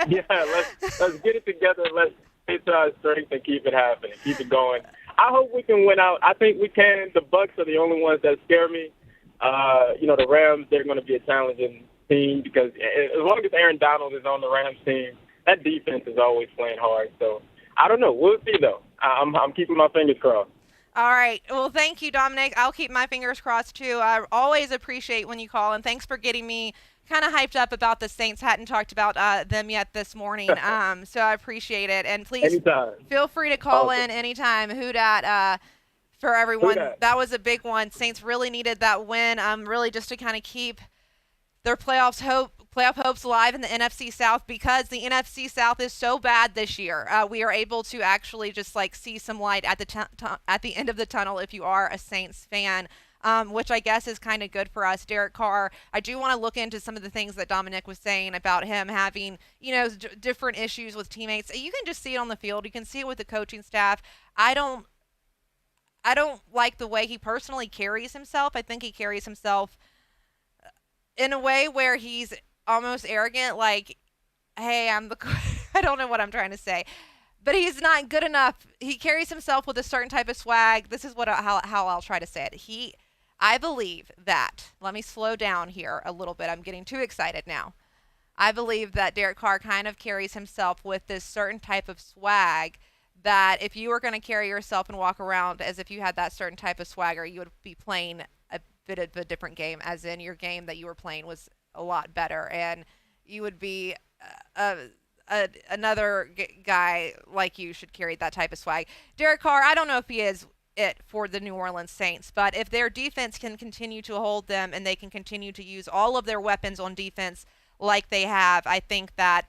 get it together. Let's hit our strength and keep it happening. Keep it going. I hope we can win out. I think we can. The Bucs are the only ones that scare me. The Rams, they're going to be a challenging team because as long as Aaron Donald is on the Rams team, that defense is always playing hard. So I don't know. We'll see, though. I'm keeping my fingers crossed. All right. Well, thank you, Dominic. I'll keep my fingers crossed, too. I always appreciate when you call, and thanks for getting me kind of hyped up about the Saints. Hadn't talked about them yet this morning, so I appreciate it. And please feel free to call in anytime. Who dat for everyone. That was a big one. Saints really needed that win, really just to kind of keep their playoff hopes alive in the NFC South because the NFC South is so bad this year. We are able to actually just see some light at the end of the tunnel if you are a Saints fan. Which I guess is kind of good for us. Derek Carr, I do want to look into some of the things that Dominic was saying about him having, different issues with teammates. You can just see it on the field. You can see it with the coaching staff. I don't like the way he personally carries himself. I think he carries himself in a way where he's almost arrogant, like, hey, I don't know what I'm trying to say. But he's not good enough. He carries himself with a certain type of swag. This is how I'll try to say it. I believe that, let me slow down here a little bit. I'm getting too excited now. I believe that Derek Carr kind of carries himself with this certain type of swag that if you were going to carry yourself and walk around as if you had that certain type of swagger, you would be playing a bit of a different game, as in your game that you were playing was a lot better, and you would be another guy like you should carry that type of swag. Derek Carr, I don't know if he is it for the New Orleans Saints, but if their defense can continue to hold them and they can continue to use all of their weapons on defense like they have, I think that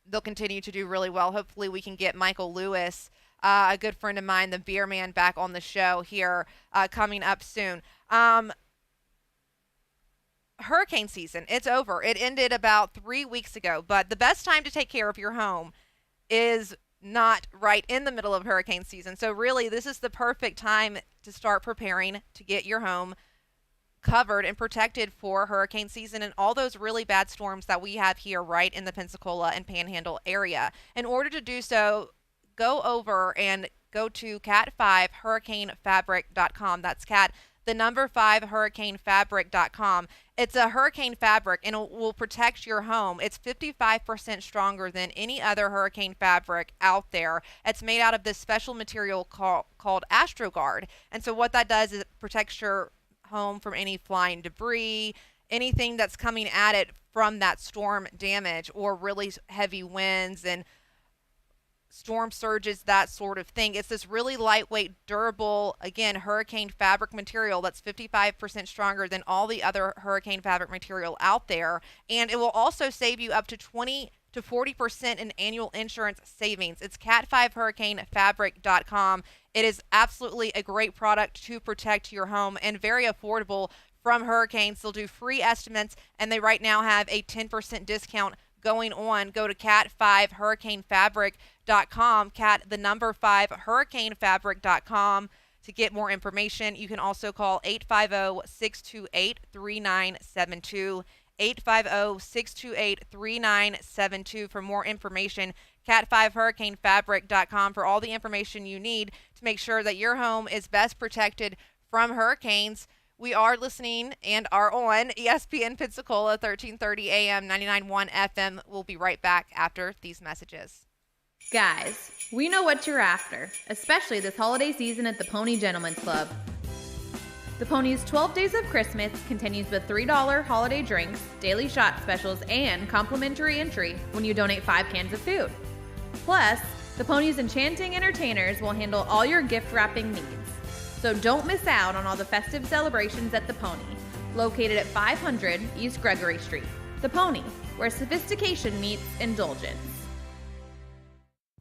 they'll continue to do really well. Hopefully we can get Michael Lewis, a good friend of mine, the Beer Man, back on the show here coming up soon. Hurricane season, it's over. It ended about 3 weeks ago, but the best time to take care of your home is not right in the middle of hurricane season. So really, this is the perfect time to start preparing to get your home covered and protected for hurricane season and all those really bad storms that we have here right in the Pensacola and Panhandle area. In order to do so, go over and go to cat5hurricanefabric.com. That's cat, the number 5hurricanefabric.com. It's a hurricane fabric and it will protect your home. It's 55% stronger than any other hurricane fabric out there. It's made out of this special material called AstroGuard. And so what that does is it protects your home from any flying debris, anything that's coming at it from that storm damage or really heavy winds and storm surges, that sort of thing. It's this really lightweight, durable, again, hurricane fabric material that's 55% stronger than all the other hurricane fabric material out there. And it will also save you up to 20 to 40% in annual insurance savings. It's cat5hurricanefabric.com. It is absolutely a great product to protect your home and very affordable from hurricanes. They'll do free estimates, and they right now have a 10% discount going on. Go to cat5hurricanefabric.com, cat the number 5hurricanefabric.com to get more information. You can also call 850-628-3972. 850-628-3972 for more information. cat5hurricanefabric.com for all the information you need to make sure that your home is best protected from hurricanes. We are listening and are on ESPN Pensacola, 1330 AM, 99.1 FM. We'll be right back after these messages. Guys, we know what you're after, especially this holiday season at the Pony Gentlemen's Club. The Pony's 12 Days of Christmas continues with $3 holiday drinks, daily shot specials, and complimentary entry when you donate 5 cans of food. Plus, the Pony's enchanting entertainers will handle all your gift wrapping needs. So don't miss out on all the festive celebrations at the Pony, located at 500 East Gregory Street. The Pony, where sophistication meets indulgence.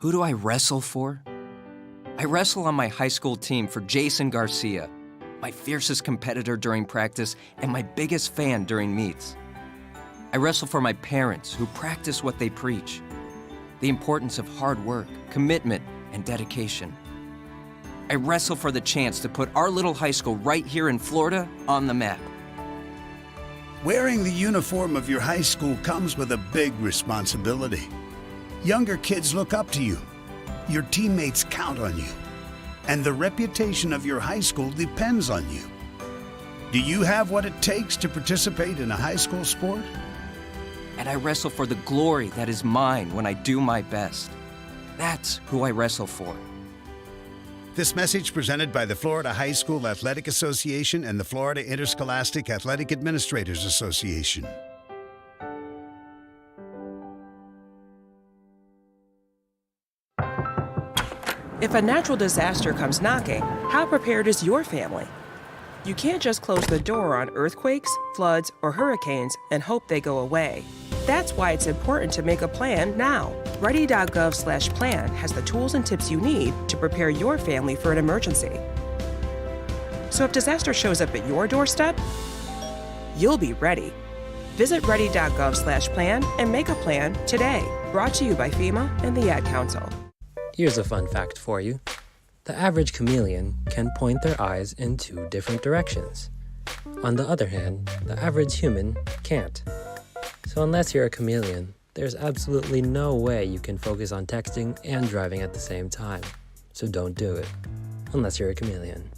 Who do I wrestle for? I wrestle on my high school team for Jason Garcia, my fiercest competitor during practice and my biggest fan during meets. I wrestle for my parents who practice what they preach, the importance of hard work, commitment, and dedication. I wrestle for the chance to put our little high school right here in Florida on the map. Wearing the uniform of your high school comes with a big responsibility. Younger kids look up to you. Your teammates count on you. And the reputation of your high school depends on you. Do you have what it takes to participate in a high school sport? And I wrestle for the glory that is mine when I do my best. That's who I wrestle for. This message presented by the Florida High School Athletic Association and the Florida Interscholastic Athletic Administrators Association. If a natural disaster comes knocking, how prepared is your family? You can't just close the door on earthquakes, floods, or hurricanes and hope they go away. That's why it's important to make a plan now. Ready.gov/plan has the tools and tips you need to prepare your family for an emergency. So if disaster shows up at your doorstep, you'll be ready. Visit ready.gov/plan and make a plan today. Brought to you by FEMA and the Ad Council. Here's a fun fact for you. The average chameleon can point their eyes in 2 different directions. On the other hand, the average human can't. So unless you're a chameleon, there's absolutely no way you can focus on texting and driving at the same time. So don't do it, unless you're a chameleon.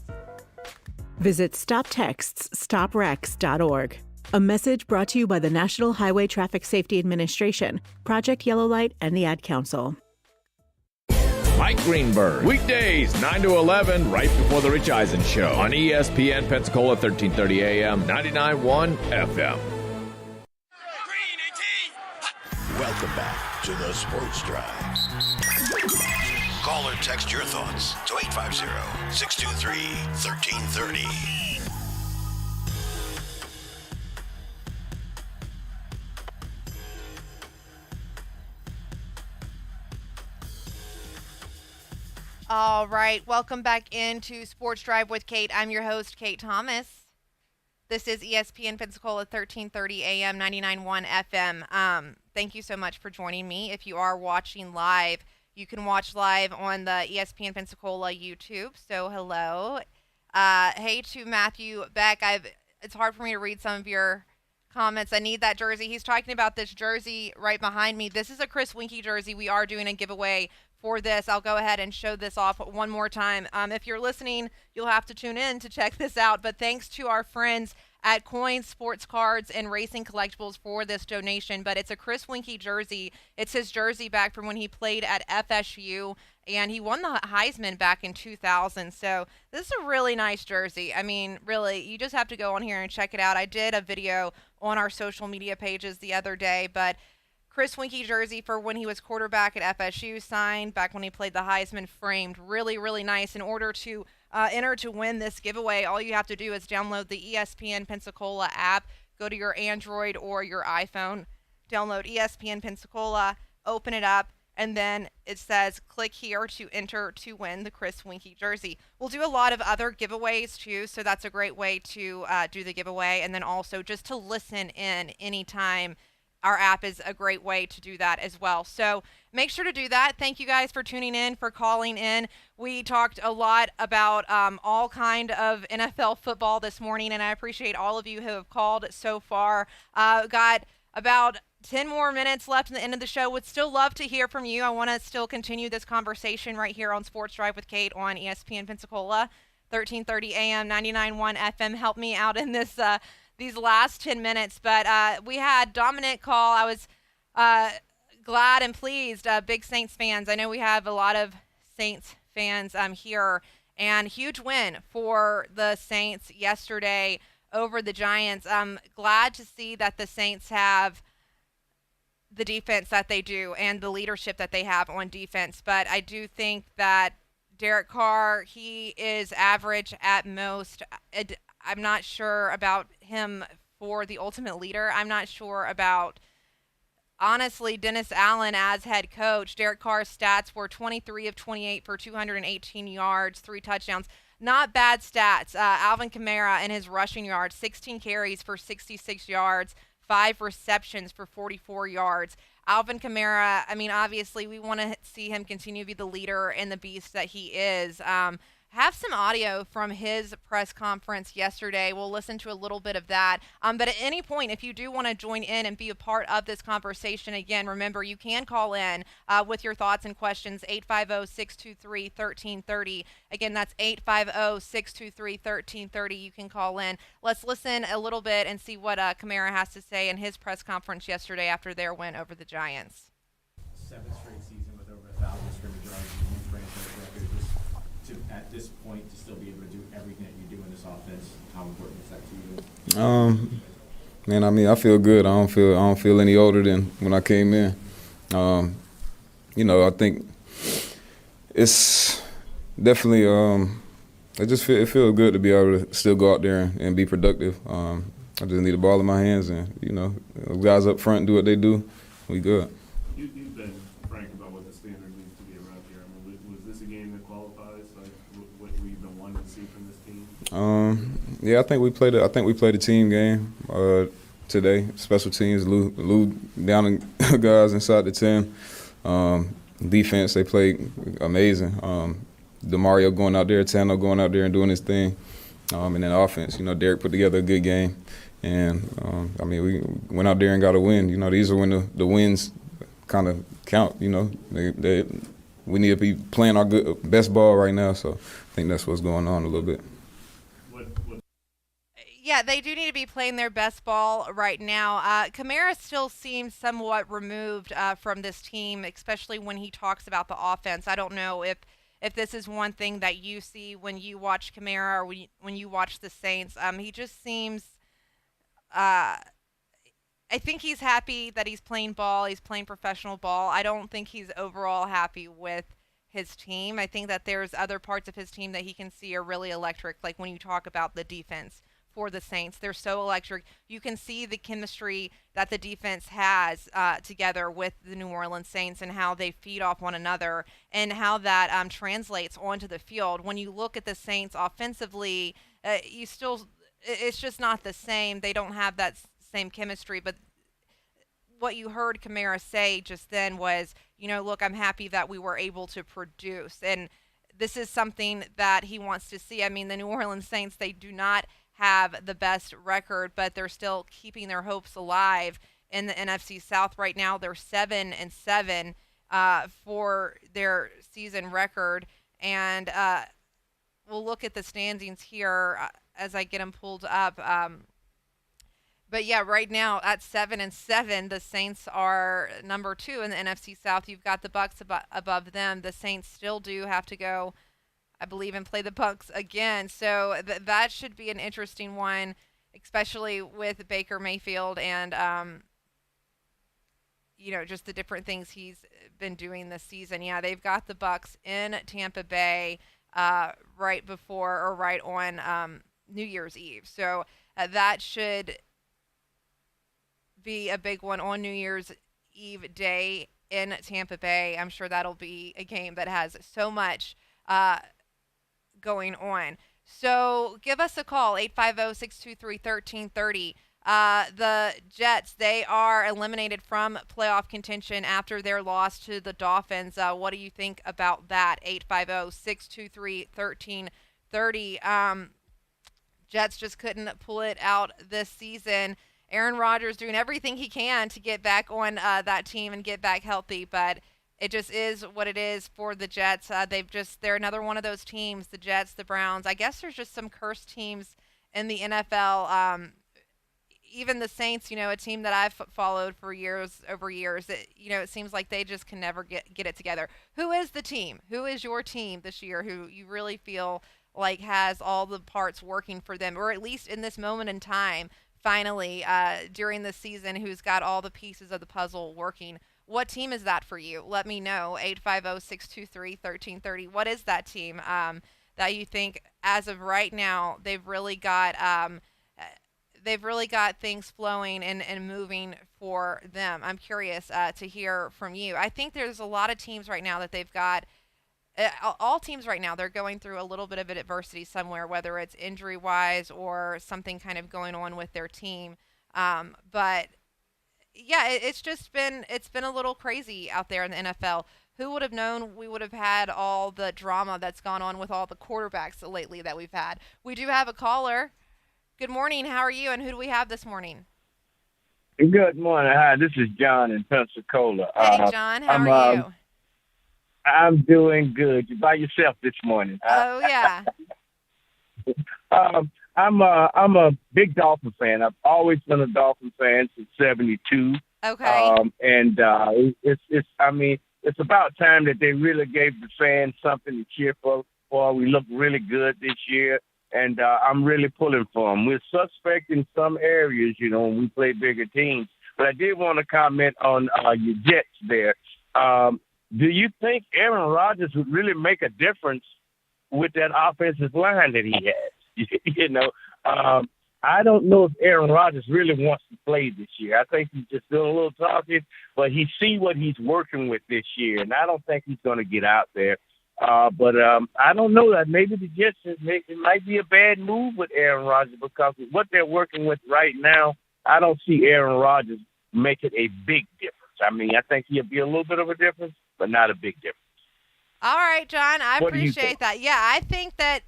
Visit StopTextsStopWrecks.org. A message brought to you by the National Highway Traffic Safety Administration, Project Yellow Light, and the Ad Council. Mike Greenberg, weekdays 9 to 11, right before the Rich Eisen Show on ESPN Pensacola, 1330 AM, 99.1 FM. Welcome back to the Sports Drive. Call or text your thoughts to 850-623-1330. All right, welcome back into Sports Drive with Kate. I'm your host, Kate Thomas. This is ESPN Pensacola 1330 AM 99.1 FM. Thank you so much for joining me. If you are watching live, you can watch live on the ESPN Pensacola YouTube. So hello. Hey to Matthew Beck. It's hard for me to read some of your comments. I need that jersey. He's talking about this jersey right behind me. This is a Chris Winkie jersey. We are doing a giveaway for this. I'll go ahead and show this off one more time. If you're listening, you'll have to tune in to check this out. But thanks to our friends at Coins, Sports Cards, and Racing Collectibles for this donation. But it's a Chris Winkie jersey. It's his jersey back from when he played at FSU, and he won the Heisman back in 2000. So this is a really nice jersey. I mean, really, you just have to go on here and check it out. I did a video on our social media pages the other day, but Chris Winkie jersey for when he was quarterback at FSU, signed back when he played the Heisman, framed. Really, really nice. In order to enter to win this giveaway, all you have to do is download the ESPN Pensacola app. Go to your Android or your iPhone. Download ESPN Pensacola, open it up, and then it says click here to enter to win the Chris Winkie jersey. We'll do a lot of other giveaways too, so that's a great way to do the giveaway. And then also just to listen in anytime. Our app is a great way to do that as well. So make sure to do that. Thank you guys for tuning in, for calling in. We talked a lot about all kind of NFL football this morning, and I appreciate all of you who have called so far. Got about 10 more minutes left at the end of the show. Would still love to hear from you. I want to still continue this conversation right here on Sports Drive with Kate on ESPN Pensacola, 1330 AM, 99.1 FM. Help me out in this these last 10 minutes. But we had Dominic call. I was glad and pleased. Big Saints fans. I know we have a lot of Saints fans here. And huge win for the Saints yesterday over the Giants. I'm glad to see that the Saints have the defense that they do and the leadership that they have on defense. But I do think that Derek Carr, he is average at most. I'm not sure about him for the ultimate leader. I'm not sure about, honestly, Dennis Allen as head coach. Derek Carr's stats were 23 of 28 for 218 yards, 3 touchdowns. Not bad stats. Alvin Kamara and his rushing yards, 16 carries for 66 yards, 5 receptions for 44 yards. Alvin Kamara, I mean, obviously we want to see him continue to be the leader and the beast that he is. Have some audio from his press conference yesterday. We'll listen to a little bit of that. But at any point, if you do want to join in and be a part of this conversation, again, remember, you can call in with your thoughts and questions, 850-623-1330. Again, that's 850-623-1330. You can call in. Let's listen a little bit and see what Kamara has to say in his press conference yesterday after their win over the Giants. 7th straight season with over 1,000 scrimmage yards and one franchise record. Just at this point, to still be able to do everything that you do in this offense, how important is that to you? Man, I mean, I feel good. I don't feel any older than when I came in. I think it's definitely it feels good to be able to still go out there and be productive. I just need the ball in my hands, and those guys up front do what they do. We good. You've been frank about what the standard needs to be around here. I mean, was this a game that qualifies? Like what we've been wanting to see from this team? Yeah, I think we played a team game today. Special teams, Lou down guys inside the 10. Defense, they played amazing. DeMario going out there, Tano going out there and doing his thing. And then offense, Derek put together a good game. And, we went out there and got a win. These are when the wins kind of count, we need to be playing our best ball right now. So I think that's what's going on a little bit. Yeah, they do need to be playing their best ball right now. Kamara still seems somewhat removed from this team, especially when he talks about the offense. I don't know if this is one thing that you see when you watch Kamara or when you watch the Saints. He just seems I think he's happy that he's playing ball. He's playing professional ball. I don't think he's overall happy with his team. I think that there's other parts of his team that he can see are really electric, like when you talk about the defense, for the Saints. They're so electric. You can see the chemistry that the defense has together with the New Orleans Saints and how they feed off one another and how that translates onto the field. When you look at the Saints offensively, it's just not the same. They don't have that same chemistry, but what you heard Kamara say just then was, look, I'm happy that we were able to produce. And this is something that he wants to see. I mean, the New Orleans Saints, they do not have the best record, but they're still keeping their hopes alive in the NFC South right now. They're 7-7 for their season record. And we'll look at the standings here as I get them pulled up. But yeah, right now at 7-7, the Saints are number 2 in the NFC South. You've got the Bucs above them. The Saints still do have to go, I believe, and play the Bucs again. So that should be an interesting one, especially with Baker Mayfield and just the different things he's been doing this season. Yeah, they've got the Bucs in Tampa Bay right before or right on New Year's Eve. So that should be a big one on New Year's Eve day in Tampa Bay. I'm sure that'll be a game that has so much going on. So give us a call, 850-623-1330. The Jets, they are eliminated from playoff contention after their loss to the Dolphins. What do you think about that? 850-623-1330. Jets just couldn't pull it out this season. Aaron Rodgers doing everything he can to get back on that team and get back healthy, but it just is what it is for the Jets. They're another one of those teams, the Jets, the Browns. I guess there's just some cursed teams in the NFL. Even the Saints, a team that I've followed for years, it seems like they just can never get it together. Who is the team? Who is your team this year who you really feel like has all the parts working for them, or at least in this moment in time, finally, during the season, who's got all the pieces of the puzzle working? What team is that for you? Let me know, 850-623-1330. What is that team that you think, as of right now, they've really got things flowing and moving for them? I'm curious to hear from you. I think there's a lot of teams right now that they've got. All teams right now, they're going through a little bit of an adversity somewhere, whether it's injury-wise or something kind of going on with their team. But yeah, it's been a little crazy out there in the NFL. Who would have known we would have had all the drama that's gone on with all the quarterbacks lately that we've had? We do have a caller. Good morning. How are you? And who do we have this morning? Good morning. Hi, this is John in Pensacola. Hey, John. How are you? I'm doing good. You by yourself this morning? Oh yeah. I'm a big Dolphin fan. I've always been a Dolphin fan since '72. Okay. And it's about time that they really gave the fans something to cheer for. We look really good this year, and I'm really pulling for them. We're suspect in some areas, when we play bigger teams. But I did want to comment on your Jets there. Do you think Aaron Rodgers would really make a difference with that offensive line that he has? I don't know if Aaron Rodgers really wants to play this year. I think he's just doing a little talking, but he see what he's working with this year, and I don't think he's going to get out there. But I don't know that maybe the Jets, it might be a bad move with Aaron Rodgers because of what they're working with right now. I don't see Aaron Rodgers making a big difference. I think he'll be a little bit of a difference, but not a big difference. All right, John, I appreciate that. Yeah, I think that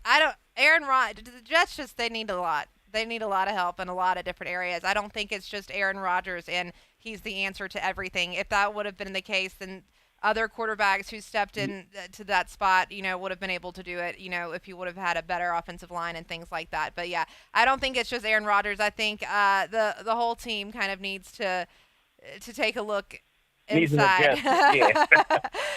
Aaron Rodgers, the Jets they need a lot. They need a lot of help in a lot of different areas. I don't think it's just Aaron Rodgers and he's the answer to everything. If that would have been the case, then other quarterbacks who stepped in to that spot, would have been able to do it, if you would have had a better offensive line and things like that. But yeah, I don't think it's just Aaron Rodgers. I think the whole team kind of needs to take a look inside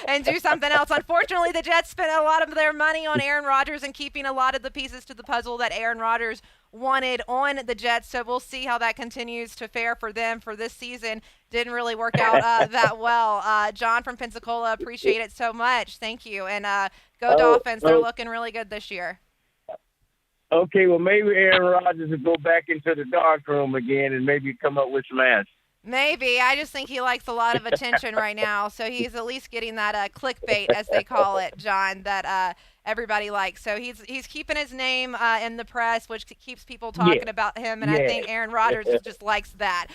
and do something else. Unfortunately, the Jets spent a lot of their money on Aaron Rodgers and keeping a lot of the pieces to the puzzle that Aaron Rodgers wanted on the Jets. So we'll see how that continues to fare for them for this season. Didn't really work out that well. John from Pensacola, appreciate it so much. Thank you. And go Dolphins. They're looking really good this year. Okay, well, maybe Aaron Rodgers will go back into the dark room again and maybe come up with some answers. Maybe. I just think he likes a lot of attention right now, so he's at least getting that clickbait, as they call it, John, that everybody likes. So he's keeping his name in the press, which keeps people talking about him, and I think Aaron Rodgers just likes that.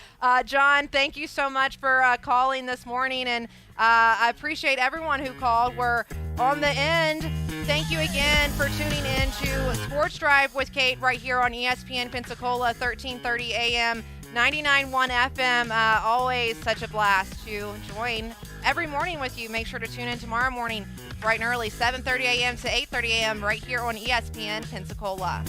John, thank you so much for calling this morning, and I appreciate everyone who called. We're on the end. Thank you again for tuning in to Sports Drive with Kate right here on ESPN Pensacola, 1330 AM. 99.1 FM, always such a blast to join every morning with you. Make sure to tune in tomorrow morning, bright and early, 7:30 a.m. to 8:30 a.m. right here on ESPN Pensacola.